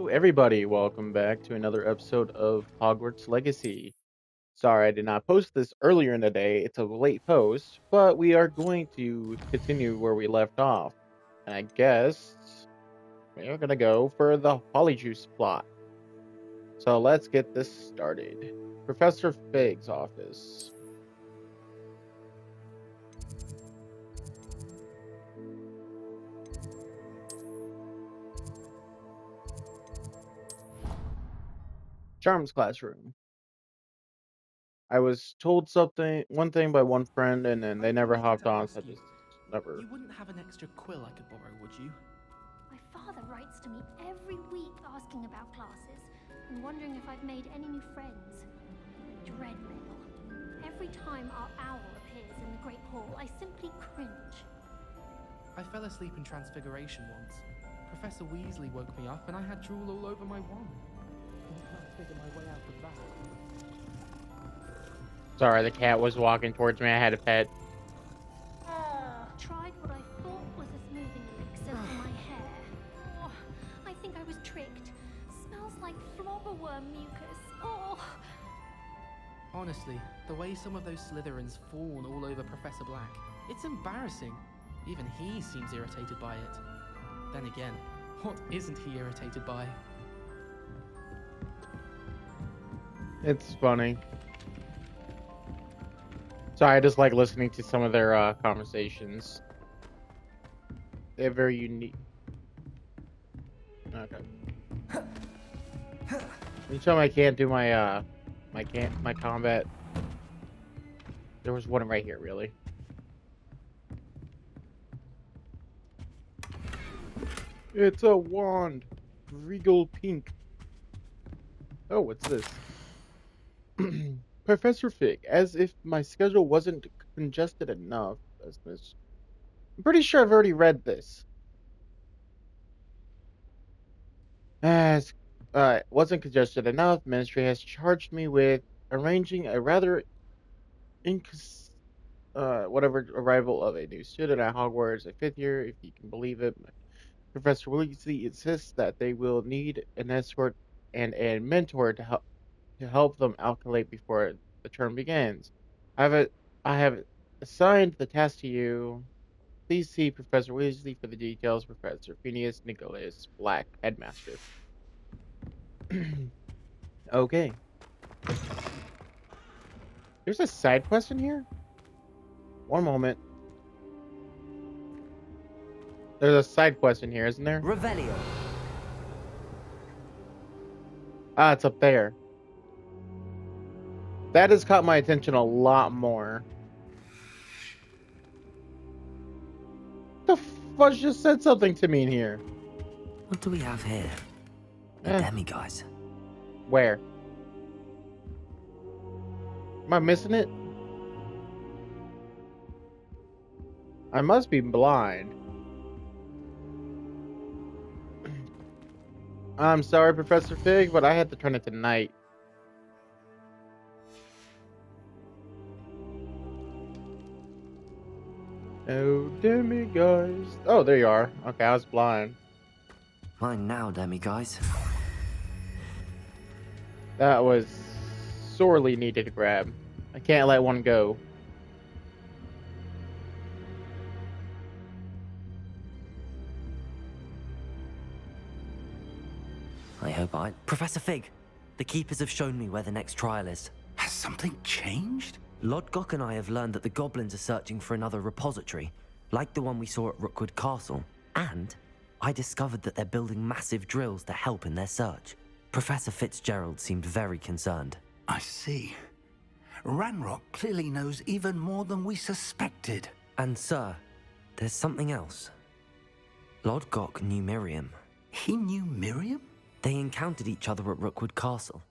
everybody, welcome back to another episode of Hogwarts Legacy. Sorry I did not post this earlier in the day, it's a late post, but we are going to continue where we left off. And I guess we're gonna go for the Polyjuice plot. So let's get this started. Professor Fig's office. Charms classroom. I was told one thing by one friend, and then they I've never been meaning hopped to on, ask so I you, just never. You wouldn't have an extra quill I could borrow, would you? My father writes to me every week asking about classes and wondering if I've made any new friends. Dread mail. Every time our owl appears in the Great Hall, I simply cringe. I fell asleep in Transfiguration once. Professor Weasley woke me up and I had drool all over my wand. I can't figure my way out of that. Sorry, the cat was walking towards me. I had a pet. Tried what I thought was a smoothing elixir for my hair. Oh, I think I was tricked. Smells like flobberworm mucus. Oh. Honestly, the way some of those Slytherins fawn all over Professor Black, it's embarrassing. Even he seems irritated by it. Then again, what isn't he irritated by? It's funny. Sorry, I just like listening to some of their conversations. They're very unique. Okay. Anytime I can't do my my combat. There was one right here, really. It's a wand. Regal pink. Oh, what's this? Professor Fig, as if my schedule wasn't congested enough. I'm pretty sure I've already read this. As wasn't congested enough, Ministry has charged me with arranging a rather whatever arrival of a new student at Hogwarts, a fifth year, if you can believe it. Professor Weasley insists that they will need an escort and a mentor to help them calculate before the term begins. I have assigned the task to you. Please see Professor Weasley for the details. Professor Phineas Nicholas Black, Headmaster. Okay. There's a side quest in here? One moment. There's a side quest in here, isn't there? Revelio. Ah, it's up there. That has caught my attention a lot more. The fudge just said something to me in here. What do we have here? The Demiguise. Where? Am I missing it? I must be blind. I'm sorry, Professor Fig, but I had to turn it to night. Oh, Demiguise. Oh, there you are. Okay, I was blind. Mine now, Demiguise. That was sorely needed to grab. I can't let one go. I hope Professor Fig, the Keepers have shown me where the next trial is. Has something changed? Lodgok and I have learned that the goblins are searching for another repository, like the one we saw at Rookwood Castle. And I discovered that they're building massive drills to help in their search. Professor Fitzgerald seemed very concerned. I see. Ranrock clearly knows even more than we suspected. And sir, there's something else. Lodgok knew Miriam. He knew Miriam? They encountered each other at Rookwood Castle.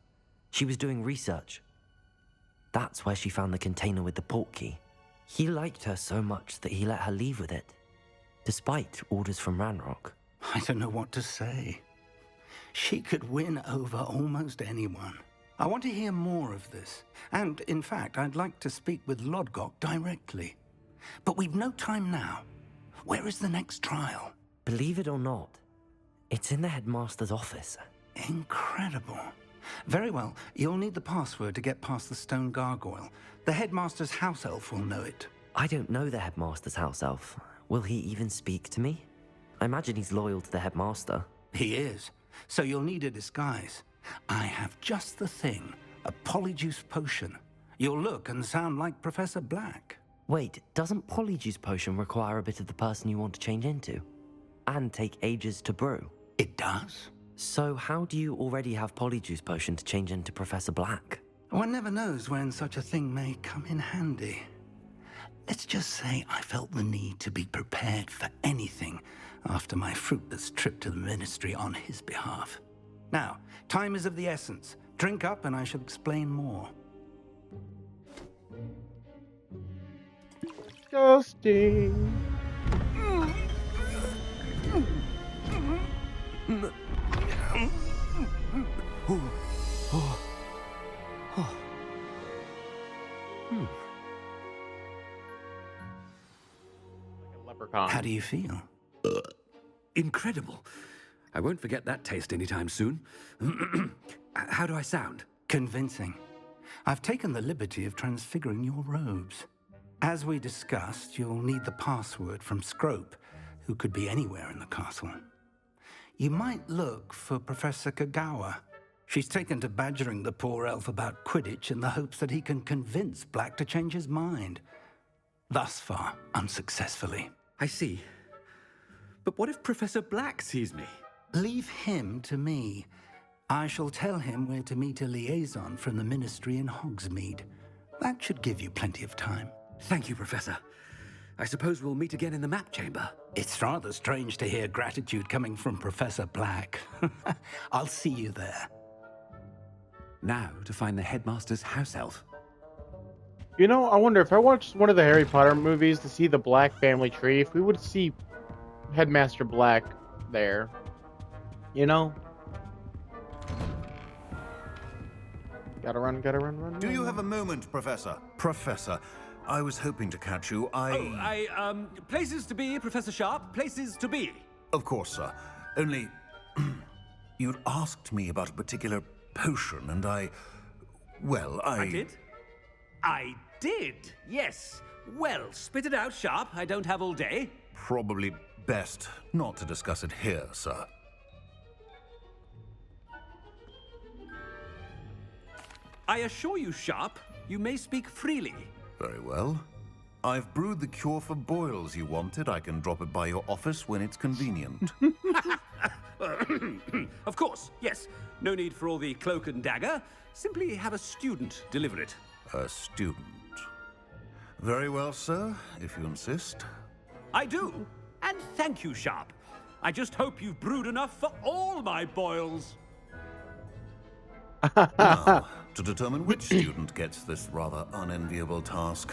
She was doing research. That's where she found the container with the portkey. He liked her so much that he let her leave with it, despite orders from Ranrock. I don't know what to say. She could win over almost anyone. I want to hear more of this. And, in fact, I'd like to speak with Lodgok directly. But we've no time now. Where is the next trial? Believe it or not, it's in the Headmaster's office. Incredible. Very well, you'll need the password to get past the stone gargoyle. The headmaster's house elf will know it. I don't know the headmaster's house elf. Will he even speak to me? I imagine he's loyal to the headmaster. He is. So you'll need a disguise. I have just the thing. A polyjuice potion. You'll look and sound like Professor Black. Wait, doesn't Polyjuice Potion require a bit of the person you want to change into? And take ages to brew? It does. So how do you already have Polyjuice Potion to change into Professor Black? One never knows when such a thing may come in handy. Let's just say I felt the need to be prepared for anything after my fruitless trip to the ministry on his behalf. Now, time is of the essence. Drink up and I shall explain more. Disgusting. Like a leprechaun. How do you feel? Incredible. I won't forget that taste anytime soon. How do I sound? Convincing. I've taken the liberty of transfiguring your robes. As we discussed, you'll need the password from Scrope, who could be anywhere in the castle. You might look for Professor Kagawa. She's taken to badgering the poor elf about Quidditch in the hopes that he can convince Black to change his mind. Thus far, unsuccessfully. I see. But what if Professor Black sees me? Leave him to me. I shall tell him where to meet a liaison from the ministry in Hogsmeade. That should give you plenty of time. Thank you, Professor. I suppose we'll meet again in the map chamber. It's rather strange to hear gratitude coming from Professor Black. I'll see you there. Now to find the headmaster's house elf. You know, I wonder if I watched one of the Harry Potter movies to see the Black family tree, if we would see Headmaster Black there. You know? Gotta run, run. Do you have a moment, Professor? Professor, I was hoping to catch you. Places to be, Professor Sharp, places to be. Of course, sir. Only, you'd asked me about a particular potion, and I did? I did, yes. Well, spit it out, Sharp. I don't have all day. Probably best not to discuss it here, sir. I assure you, Sharp, you may speak freely. Very well. I've brewed the cure for boils you wanted. I can drop it by your office when it's convenient. Of course, yes. No need for all the cloak and dagger. Simply have a student deliver it. A student. Very well, sir, if you insist. I do. And thank you, Sharp. I just hope you've brewed enough for all my boils. Now, to determine which student gets this rather unenviable task.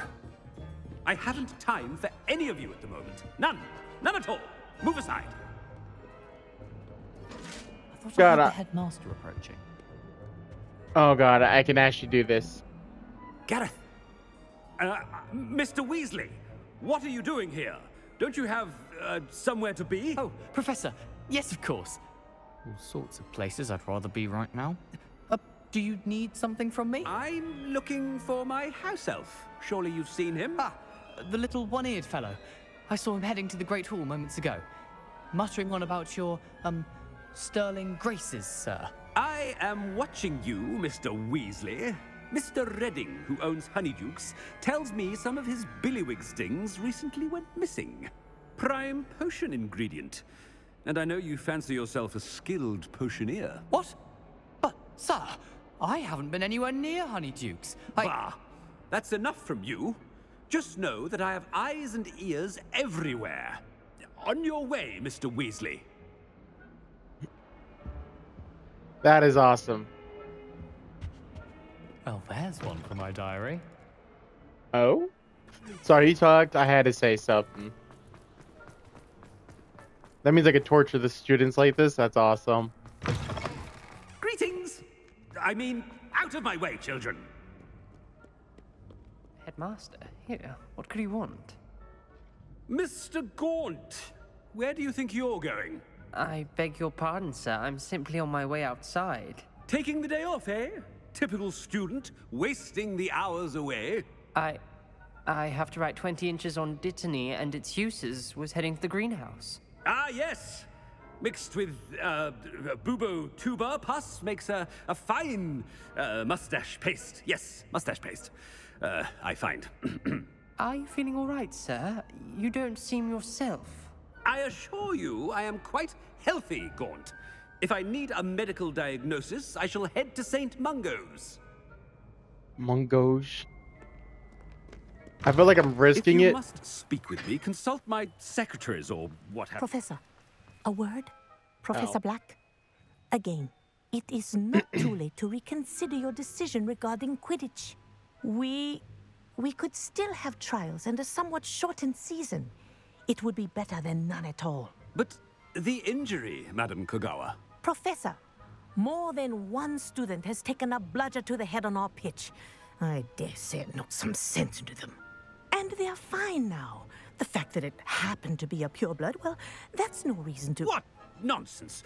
I haven't time for any of you at the moment. None. None at all. Move aside. I thought I God, heard the headmaster approaching. Oh god, I can actually do this. Gareth. Mr. Weasley, what are you doing here? Don't you have, somewhere to be? Oh, Professor. Yes, of course. All sorts of places I'd rather be right now. Do you need something from me? I'm looking for my house elf. Surely you've seen him? Ah, the little one-eared fellow. I saw him heading to the Great Hall moments ago, muttering on about your, sterling graces, sir. I am watching you, Mr. Weasley. Mr. Redding, who owns Honeydukes, tells me some of his billywig stings recently went missing. Prime potion ingredient. And I know you fancy yourself a skilled potioneer. What? But, sir, I haven't been anywhere near Honeydukes. Bah! That's enough from you. Just know that I have eyes and ears everywhere. On your way, Mr. Weasley. That is awesome. Well, there's one for my diary. Oh? Sorry, you talked. I had to say something. That means I could torture the students like this? That's awesome. Greetings! I mean, out of my way, children. Headmaster, here, what could he want? Mr. Gaunt, where do you think you're going? I beg your pardon, sir. I'm simply on my way outside. Taking the day off, eh? Typical student, wasting the hours away. I have to write 20 inches on Dittany and its uses. Was heading to the greenhouse. Ah, yes. Mixed with bubo tuber pus makes a fine mustache paste. Yes, mustache paste. I find. Are you feeling all right, sir? You don't seem yourself. I assure you, I am quite healthy, Gaunt. If I need a medical diagnosis, I shall head to St. Mungo's. Mungo's. I feel like I'm risking If you it. must speak with me, consult my secretaries or what have you. Professor, a word? Professor Oh. Black? Again, it is not too late to reconsider your decision regarding Quidditch. We could still have trials and a somewhat shortened season. It would be better than none at all. But the injury, Madam Kogawa. Professor, more than one student has taken a bludger to the head on our pitch. I dare say it knocked some sense into them. And they are fine now. The fact that it happened to be a pureblood, well, that's no reason to... What nonsense!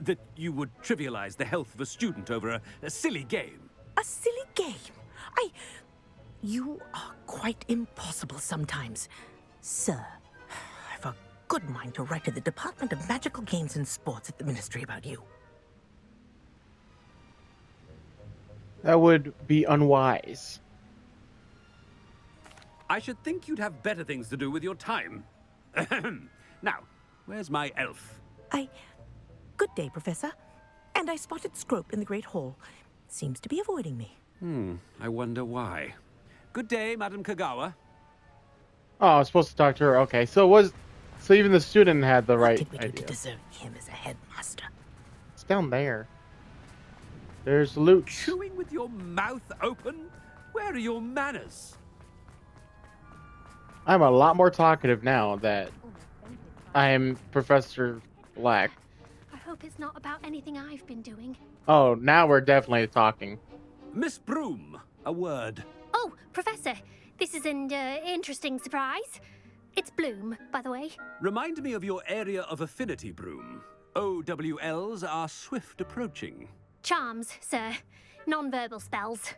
That you would trivialize the health of a student over a silly game. A silly game? You are quite impossible sometimes. Sir, I've a good mind to write to the Department of Magical Games and Sports at the Ministry about you. That would be unwise. I should think you'd have better things to do with your time. Now, where's my elf? Good day, Professor. And I spotted Scrope in the Great Hall. Seems to be avoiding me. I wonder why. Good day, Madam Kogawa. Oh, I was supposed to talk to her. Okay, so even the student had the right What did we do to idea. deserve him as a headmaster? It's down there. There's loot. Chewing with your mouth open? Where are your manners? I'm a lot more talkative now that I am Professor Black. I hope it's not about anything I've been doing. Oh, now we're definitely talking. Miss Broom, a word. Oh, Professor, this is an interesting surprise. It's Bloom, by the way. Remind me of your area of affinity, Broom. OWLs are swift approaching. Charms, sir. Non-verbal spells.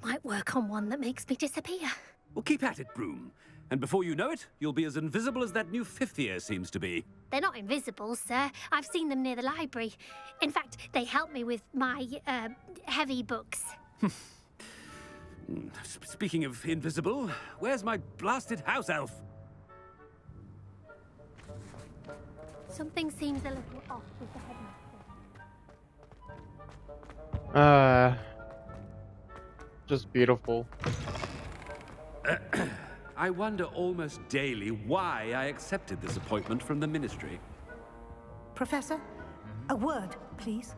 Might work on one that makes me disappear. Well, keep at it, Broom. And before you know it, you'll be as invisible as that new fifth year seems to be. They're not invisible, sir. I've seen them near the library. In fact, they help me with my, heavy books. Speaking of invisible, where's my blasted house elf? Something seems a little off with the headmaster. Just beautiful. I wonder almost daily why I accepted this appointment from the ministry. Professor, a word, please.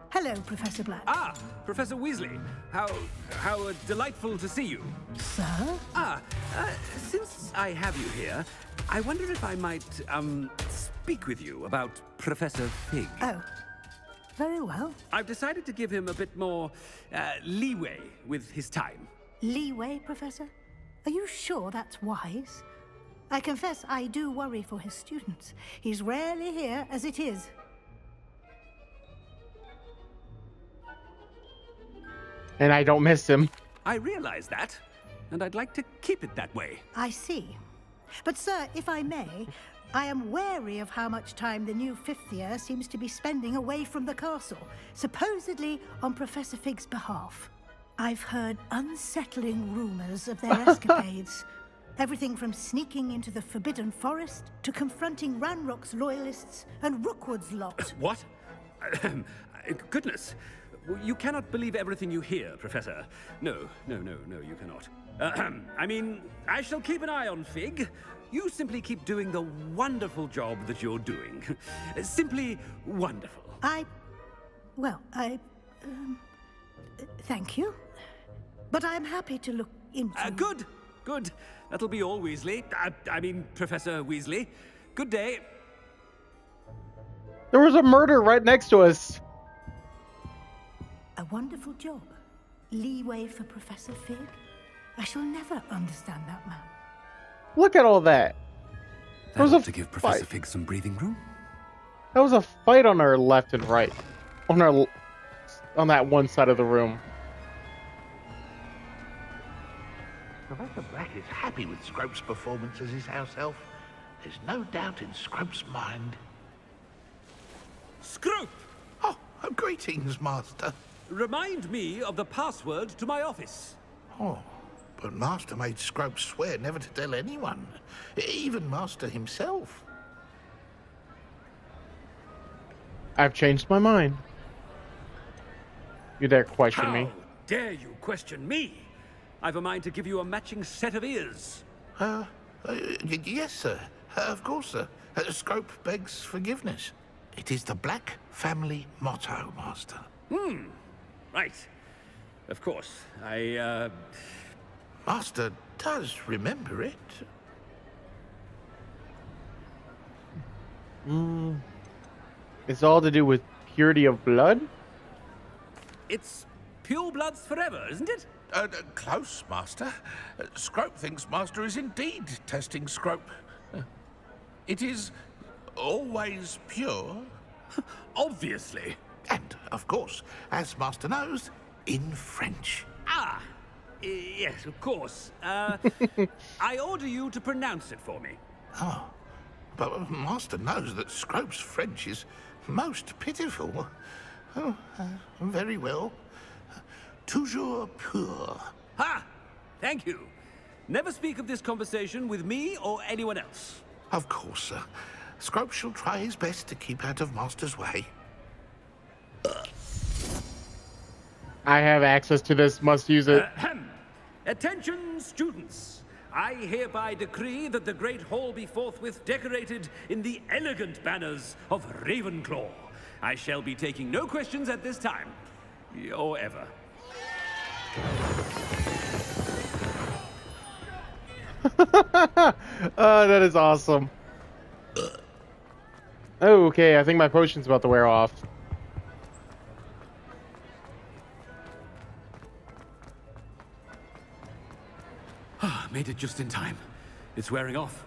Hello, Professor Black. Ah, Professor Weasley. How delightful to see you. Sir? Since I have you here, I wonder if I might, speak with you about Professor Fig. Oh, very well. I've decided to give him a bit more, leeway with his time. Leeway, Professor? Are you sure that's wise? I confess I do worry for his students. He's rarely here as it is. And I don't miss him. I realize that, and I'd like to keep it that way. I see. But, sir, if I may, I am wary of how much time the new fifth year seems to be spending away from the castle, supposedly on Professor Fig's behalf. I've heard unsettling rumors of their escapades. Everything from sneaking into the Forbidden Forest to confronting Ranrock's loyalists and Rookwood's lot. What? Goodness. You cannot believe everything you hear, Professor. No, you cannot. I mean, I shall keep an eye on Fig. You simply keep doing the wonderful job that you're doing. Simply wonderful. Thank you. But I'm happy to look into... Good. That'll be all, Weasley. I mean, Professor Weasley. Good day. There was a murder right next to us. A wonderful job. Leeway for Professor Fig. I shall never understand that man. Look at all that. There was That'll a to give Professor fight. Fig some breathing room. That was a fight on our left and right. On that one side of the room. Professor Black is happy with Scrope's performance as his house elf. There's no doubt in Scrope's mind. Scrope! Oh, greetings, Master. Remind me of the password to my office. Oh, but Master made Scrope swear never to tell anyone, even Master himself. I've changed my mind. You dare question How me? dare you question me? I've a mind to give you a matching set of ears. Yes, sir. Of course, sir. Scrope begs forgiveness. It is the Black family motto, Master. Right. Of course. Master does remember it. It's all to do with purity of blood? It's pure bloods forever, isn't it? Close, Master. Scrope thinks Master is indeed testing Scrope. It is always pure. Obviously. And, of course, as Master knows, in French. Ah! Yes, of course. I order you to pronounce it for me. Oh, but Master knows that Scrope's French is most pitiful. Oh, very well. Toujours pur. Ha! Thank you. Never speak of this conversation with me or anyone else. Of course, sir. Scrope shall try his best to keep out of Master's way. I have access to this, must use it. Attention, students. I hereby decree that the Great Hall be forthwith decorated in the elegant banners of Ravenclaw. I shall be taking no questions at this time. Or ever. That is awesome. Oh, okay, I think my potion's about to wear off. Made it just in time. It's wearing off.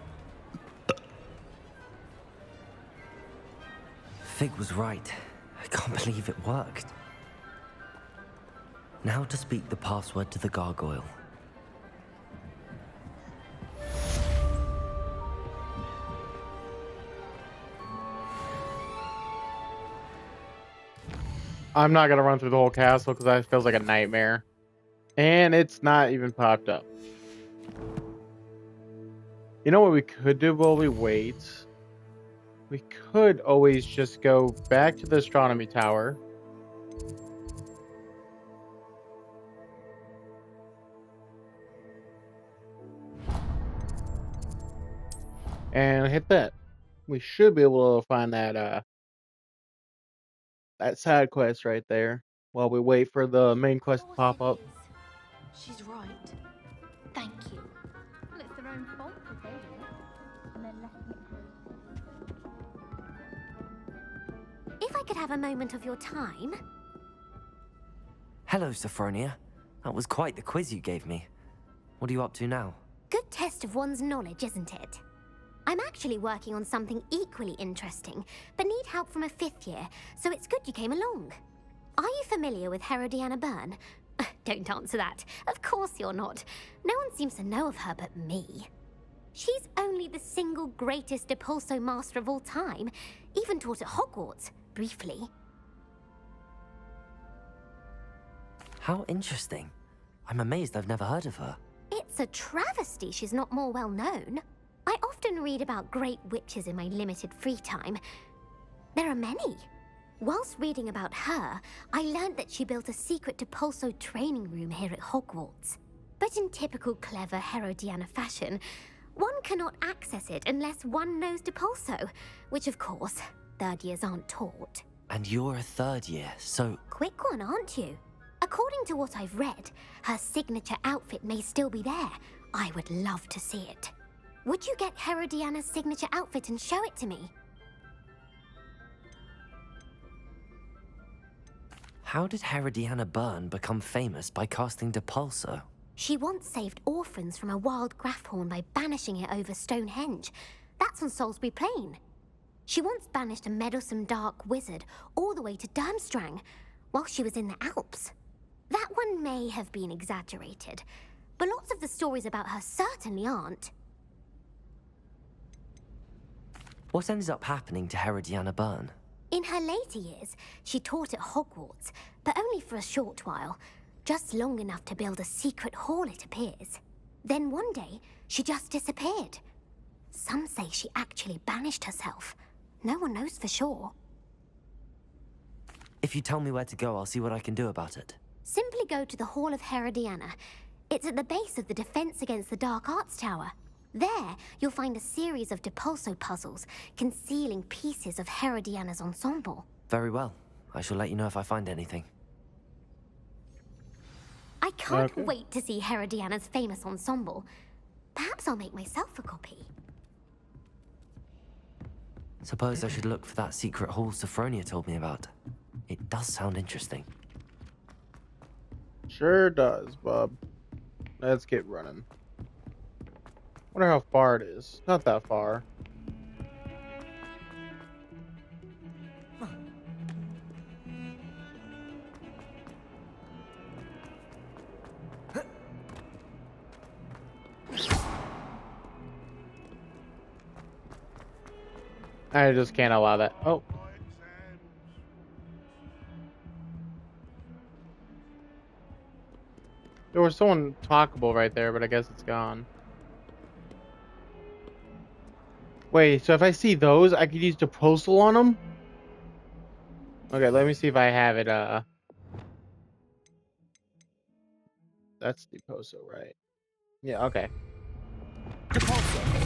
Fig was right. I can't believe it worked. Now to speak the password to the gargoyle. I'm not gonna run through the whole castle because that feels like a nightmare. And it's not even popped up. You know what we could do while we wait? We could always just go back to the astronomy tower. And hit that. We should be able to find that side quest right there while we wait for the main quest to pop up. She's right. Thank you. Well, it's their own fault if they did it. And then letting it happen. If I could have a moment of your time. Hello, Sophronia. That was quite the quiz you gave me. What are you up to now? Good test of one's knowledge, isn't it? I'm actually working on something equally interesting, but need help from a 5th year, so it's good you came along. Are you familiar with Herodiana Byrne? Don't answer that. Of course you're not. No one seems to know of her but me. She's only the single greatest Depulso master of all time, even taught at Hogwarts, briefly. How interesting. I'm amazed I've never heard of her. It's a travesty she's not more well known. I often read about great witches in my limited free time. There are many. Whilst reading about her, I learned that she built a secret Depulso training room here at Hogwarts. But in typical clever Herodiana fashion, one cannot access it unless one knows Depulso, which of course, 3rd years aren't taught. And you're a 3rd year, so... Quick one, aren't you? According to what I've read, her signature outfit may still be there. I would love to see it. Would you get Herodiana's signature outfit and show it to me? How did Herodiana Byrne become famous by casting Depulso? She once saved orphans from a wild Graffhorn by banishing it over Stonehenge. That's on Salisbury Plain. She once banished a meddlesome dark wizard all the way to Durmstrang while she was in the Alps. That one may have been exaggerated, but lots of the stories about her certainly aren't. What ended up happening to Herodiana Byrne? In her later years, she taught at Hogwarts, but only for a short while. Just long enough to build a secret hall, it appears. Then one day, she just disappeared. Some say she actually banished herself. No one knows for sure. If you tell me where to go, I'll see what I can do about it. Simply go to the Hall of Herodiana. It's at the base of the Defense Against the Dark Arts Tower. There, you'll find a series of Depulso puzzles concealing pieces of Herodiana's ensemble. Very well. I shall let you know if I find anything. I can't wait to see Herodiana's famous ensemble. Perhaps I'll make myself a copy. Suppose I should look for that secret hall Sophronia told me about. It does sound interesting. Sure does, bub. Let's get running. Wonder how far it is. Not that far. I just can't allow that. Oh. There was someone talkable right there, but I guess it's gone. Wait, so if I see those, I could use Depulso on them? Okay, let me see if I have it, That's Depulso, right? Yeah, okay. Depulso!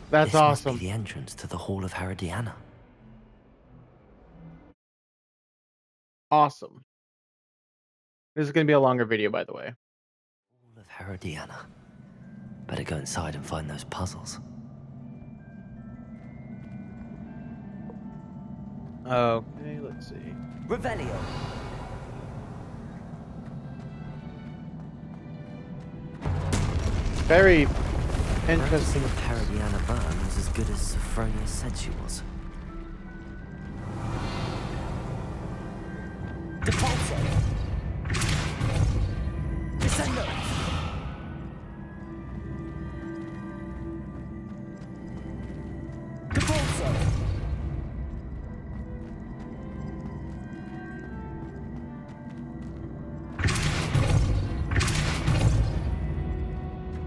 That's awesome. Must be the entrance to the Hall of Herodiana. Awesome. This is going to be a longer video, by the way. Hall of Herodiana. Better go inside and find those puzzles. Okay, let's see. Revelio. Very Interesting. interesting. If Herodiana Byrne was as good as Sophronia said she was. Depulso! Descendo! Depulso!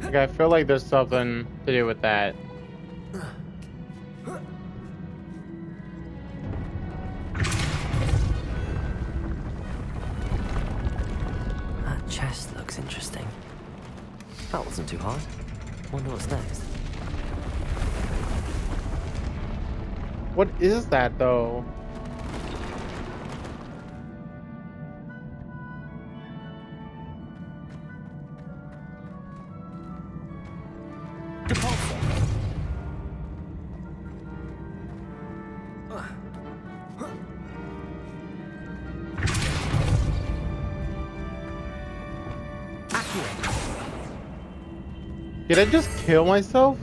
Okay, I feel like there's something to do with that. That chest looks interesting. That wasn't too hard. Wonder what's next. What is that, though? Did I just kill myself?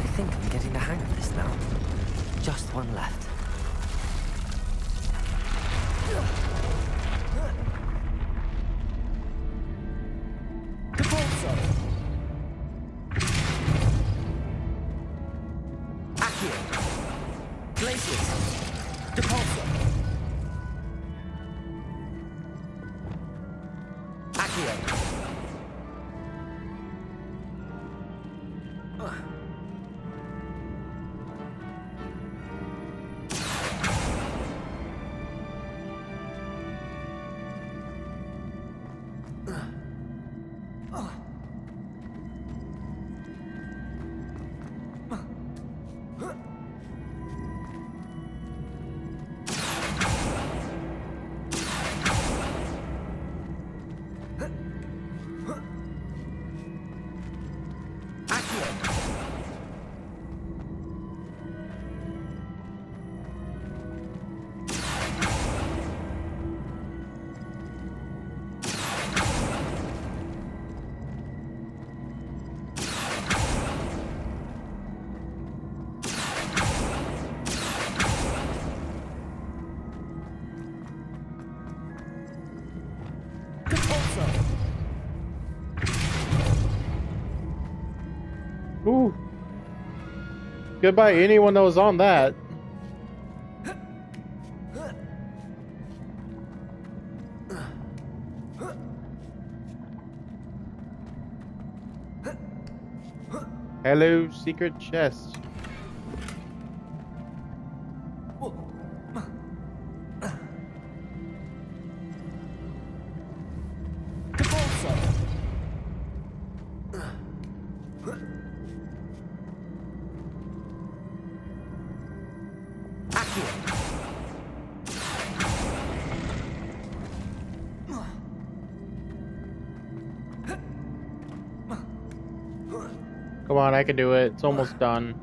I think I'm getting the hang of this now. Just one left. Ooh. Goodbye, anyone that was on that. Hello, secret chest. Come on, I can do it. It's almost done.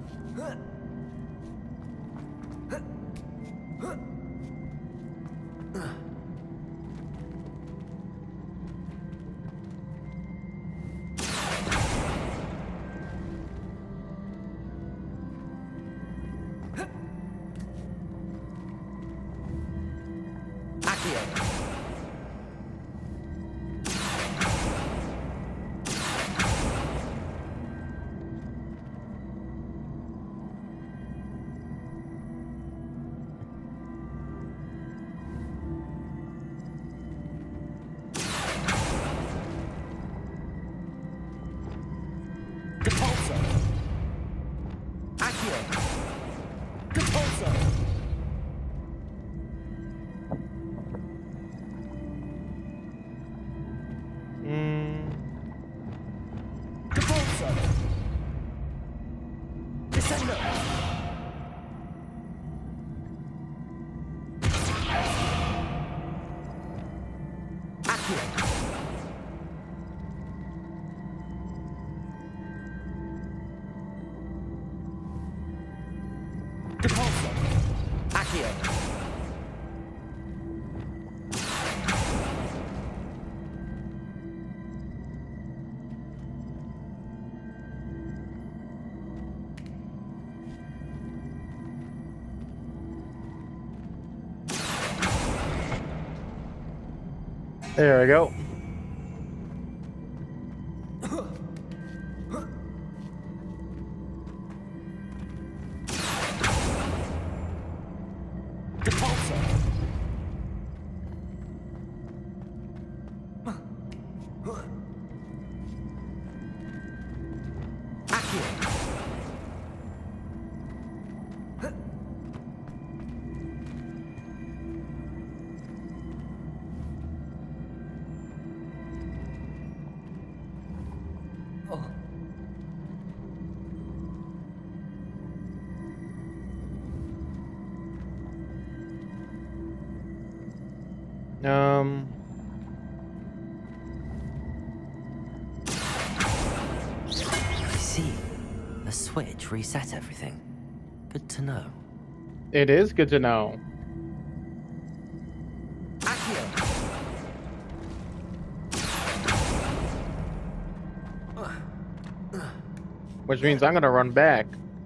There we go. I see. The switch reset everything. Good to know. It is good to know. Which means I'm gonna run back.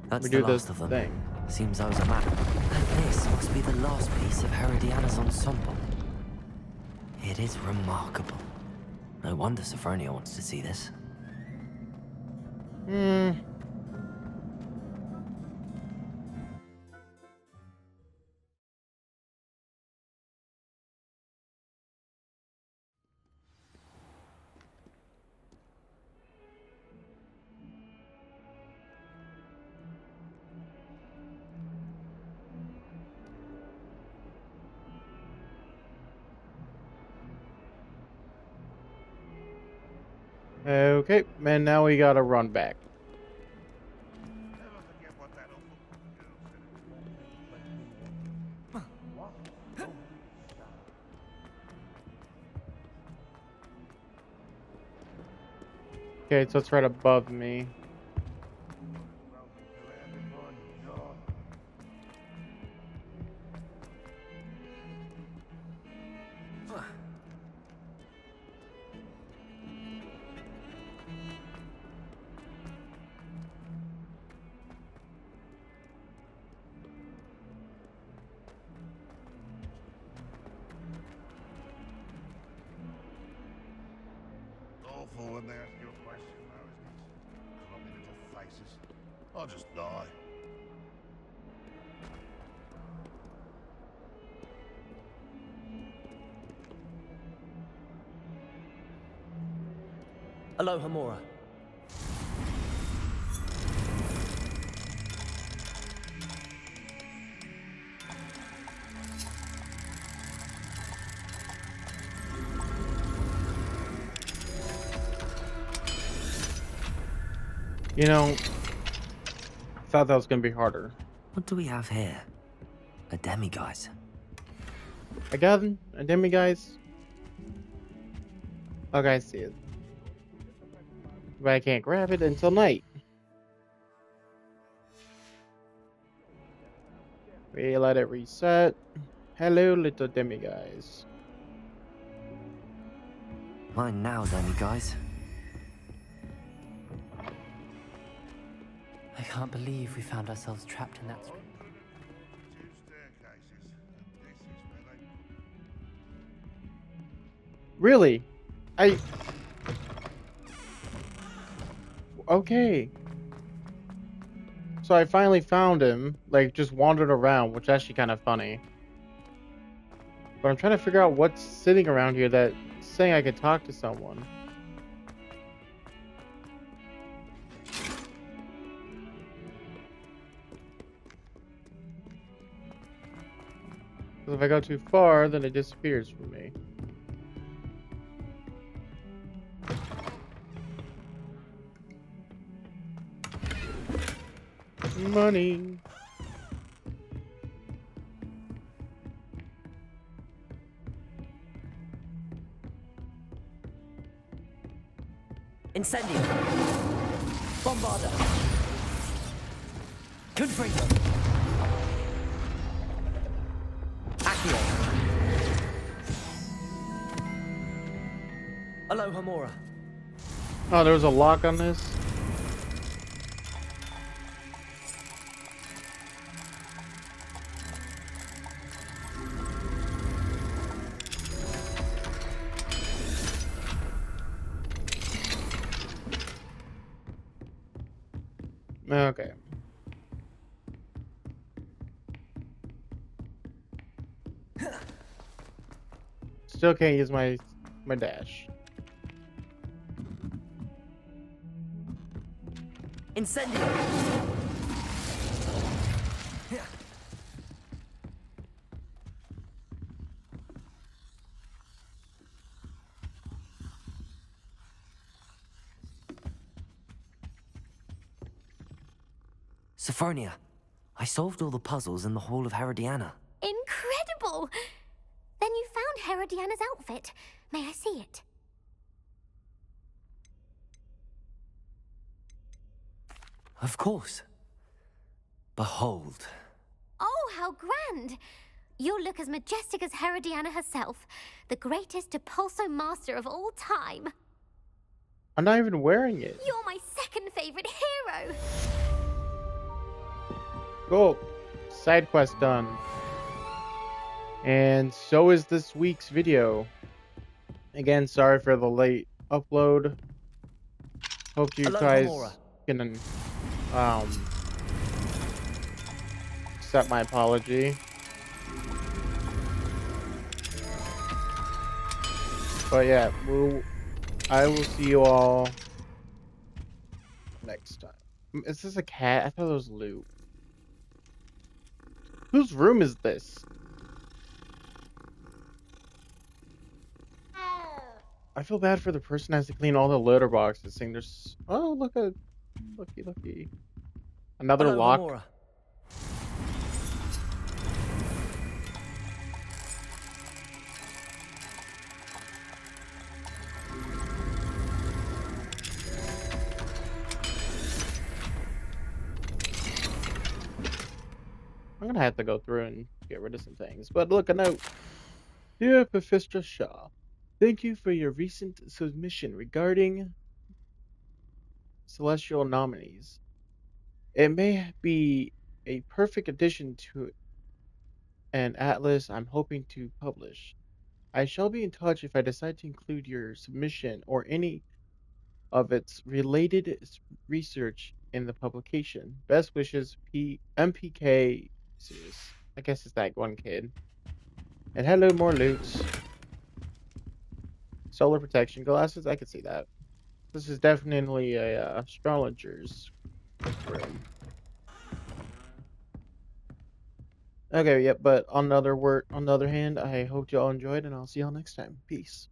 That's We the do this last of them. thing. Seems I was a map. And this must be the last piece of Herodiana's ensemble. It is remarkable. No wonder Sophronia wants to see this. Okay, and now we gotta run back. Okay, so it's right above me. Awful when they ask you a question, though, isn't it? Clubby little faces. I'll just die. Aloha Mora. You know, I thought that was gonna be harder. What do we have here? A demiguise. I got a demiguise. Okay, I see it. But I can't grab it until night. We let it reset. Hello, little demiguise. Mine now, demiguise. I can't believe we found ourselves trapped in that. Two staircases, and this is where they... Really? Okay. So I finally found him, like, just wandered around, which is actually kind of funny. But I'm trying to figure out what's sitting around here that's saying I could talk to someone. Because if I go too far, then it disappears from me. Money. Incendio. Bombarda. Confringo. Accio. Aloha Mora. Oh, there was a lock on this? Okay. Still can't use my dash. Incendio. Sophronia, I solved all the puzzles in the Hall of Herodiana. Incredible! Then you found Herodiana's outfit. May I see it? Of course. Behold. Oh, how grand! You'll look as majestic as Herodiana herself, the greatest Depulso master of all time. I'm not even wearing it. You're my second favorite hero! Cool. Side quest done. And so is this week's video. Again, sorry for the late upload. Hope you guys can accept my apology. But yeah, I will see you all next time. Is this a cat? I thought it was loot. Whose room is this? I feel bad for the person who has to clean all the litter boxes. Saying there's oh looky. Another Hello, lock. Homura. I'm gonna have to go through and get rid of some things. But look, a note. Dear Professor Shaw, thank you for your recent submission regarding celestial anomalies. It may be a perfect addition to an atlas I'm hoping to publish. I shall be in touch if I decide to include your submission or any of its related research in the publication. Best wishes, MPK Serious. I guess it's that one kid. And hello, more loots. Solar protection glasses, I could see that. This is definitely a astrologer's room. Okay, yep, but on the other hand, I hope y'all enjoyed and I'll see y'all next time. Peace.